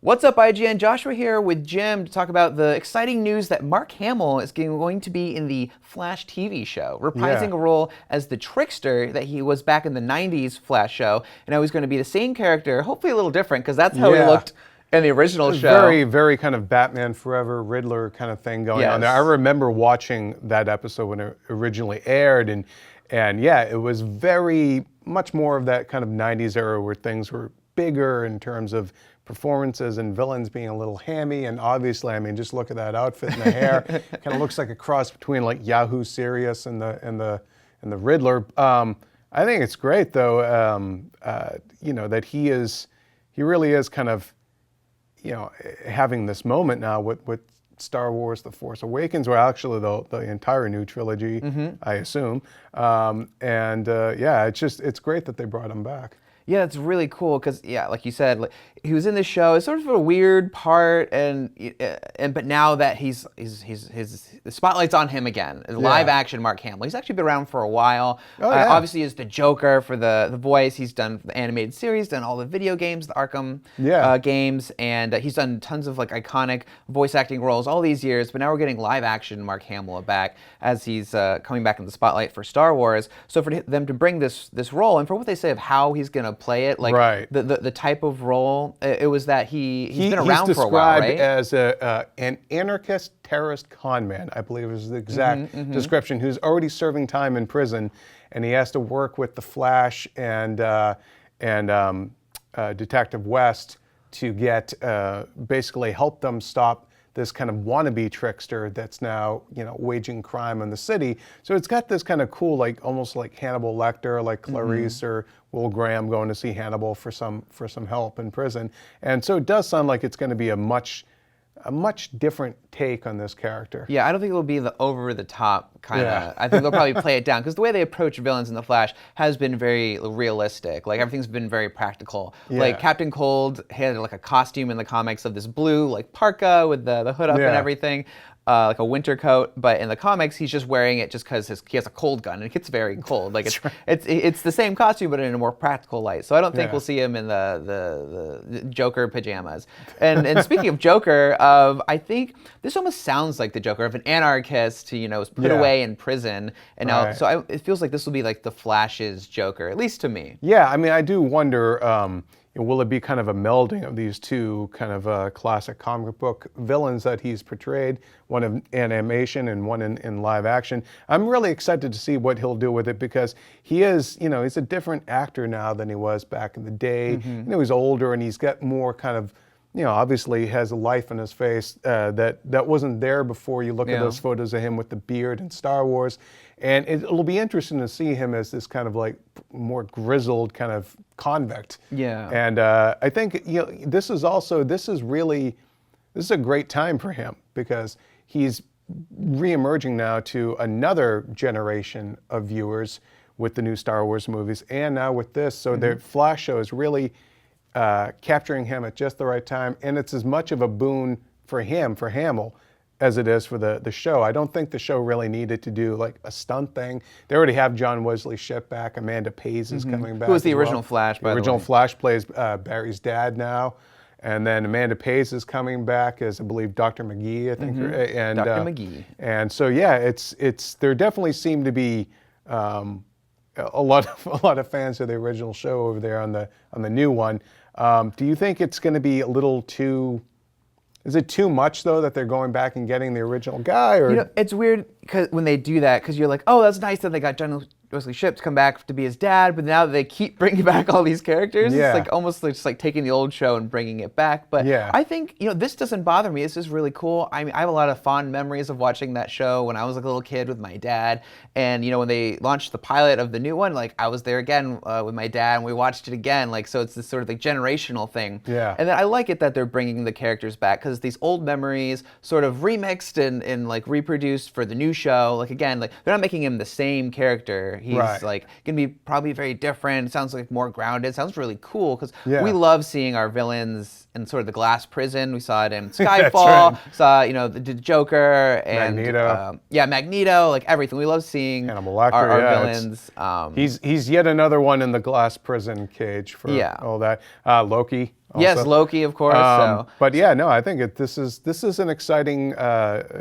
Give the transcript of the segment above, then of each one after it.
What's up, IGN? Joshua here with Jim to talk about the exciting news that Mark Hamill is going to be in the Flash TV show, reprising a role as the Trickster that he was back in the 90s Flash show. And now he's going to be the same character, hopefully a little different, because that's how he looked in the original show. Very kind of Batman Forever, Riddler kind of thing going on there. I remember watching that episode when it originally aired, and yeah, it was very much more of that kind of 90s era where things were bigger in terms of performances and villains being a little hammy, and obviously, I mean, just look at that outfit and the hair. Kind of looks like a cross between like Yahoo Serious and the Riddler. I think it's great though, that he really is kind of, having this moment now with Star Wars: The Force Awakens, or actually the entire new trilogy, I assume. It's great that they brought him back. Yeah, it's really cool because, like you said, he was in this show. It's sort of a weird part, but now that the spotlight's on him again. Live action Mark Hamill. He's actually been around for a while. Obviously, he's the Joker for the voice. He's done the animated series, done all the video games, the Arkham games, and he's done tons of like iconic voice acting roles all these years. But now we're getting live action Mark Hamill back as he's coming back in the spotlight for Star Wars. So for them to bring this role, and for what they say of how he's going to play it, like the type of role, it was that he's been around for a while, right? He's described as an anarchist terrorist con man, I believe is the exact description, who's already serving time in prison, and he has to work with the Flash and Detective West to get basically help them stop this kind of wannabe trickster that's now, waging crime in the city. So it's got this kind of cool, like almost like Hannibal Lecter, like Clarice or Will Graham going to see Hannibal for some help in prison. And so it does sound like it's going to be a much different take on this character. Yeah, I don't think it'll be the over-the-top kind of. I think they'll probably play it down, because the way they approach villains in The Flash has been very realistic. Like, everything's been very practical. Like, Captain Cold had like a costume in the comics of this blue like parka with the hood up and everything. Like a winter coat, but in the comics he's just wearing it just because he has a cold gun and it gets very cold. Like it's the same costume but in a more practical light. So I don't think we'll see him in the Joker pajamas. And speaking of Joker, I think this almost sounds like the Joker of an anarchist who was put away in prison, and now it feels like this will be like the Flash's Joker, at least to me. Yeah, I mean, I do wonder. Will it be kind of a melding of these two kind of classic comic book villains that he's portrayed, one in animation and one in live action? I'm really excited to see what he'll do with it, because he is, he's a different actor now than he was back in the day. He's older and he's got more kind of, obviously has a life in his face that wasn't there before. You look at those photos of him with the beard in Star Wars, and it'll be interesting to see him as this kind of like more grizzled kind of convict. Yeah. And I think this is a great time for him, because he's re-emerging now to another generation of viewers with the new Star Wars movies, and now with this. So the Flash show is really capturing him at just the right time, and it's as much of a boon for him, for Hamill, as it is for the show. I don't think the show really needed to do like a stunt thing. They already have John Wesley Shipp back. Amanda Pays is coming back. Who was the original Flash, by the way? The original Flash plays Barry's dad now. And then Amanda Pays is coming back as, I believe, Dr. McGee, I think. And, Dr. McGee. And so, there definitely seem to be a lot of fans of the original show over there on the new one. Do you think it's going to be a little too? Is it too much though that they're going back and getting the original guy? Or it's weird when they do that, because you're like, oh, that's nice that they got John Wesley Shipp to come back to be his dad, but now that they keep bringing back all these characters, it's like almost like just like taking the old show and bringing it back. But I think this doesn't bother me. This is really cool. I mean, I have a lot of fond memories of watching that show when I was like a little kid with my dad, and when they launched the pilot of the new one, like I was there again with my dad, and we watched it again. Like, so it's this sort of like generational thing. Yeah. And then I like it that they're bringing the characters back, because these old memories sort of remixed and like reproduced for the new show. Like, again, like they're not making him the same character. He's like gonna be probably very different. It sounds like more grounded. Sounds really cool, because we love seeing our villains in sort of the glass prison. We saw it in Skyfall. Saw the Joker and Magneto. Magneto. Like everything. We love seeing Hannibal Lecter, our villains. He's yet another one in the glass prison cage for all that. Loki, Also. Yes, Loki, of course. But yeah, no, I think this is an exciting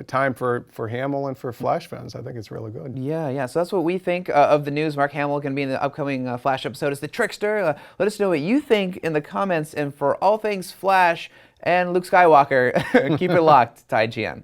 time for Hamill and for Flash fans. I think it's really good. Yeah. So that's what we think of the news. Mark Hamill going to be in the upcoming Flash episode as the Trickster. Let us know what you think in the comments. And for all things Flash and Luke Skywalker, keep it locked to IGN.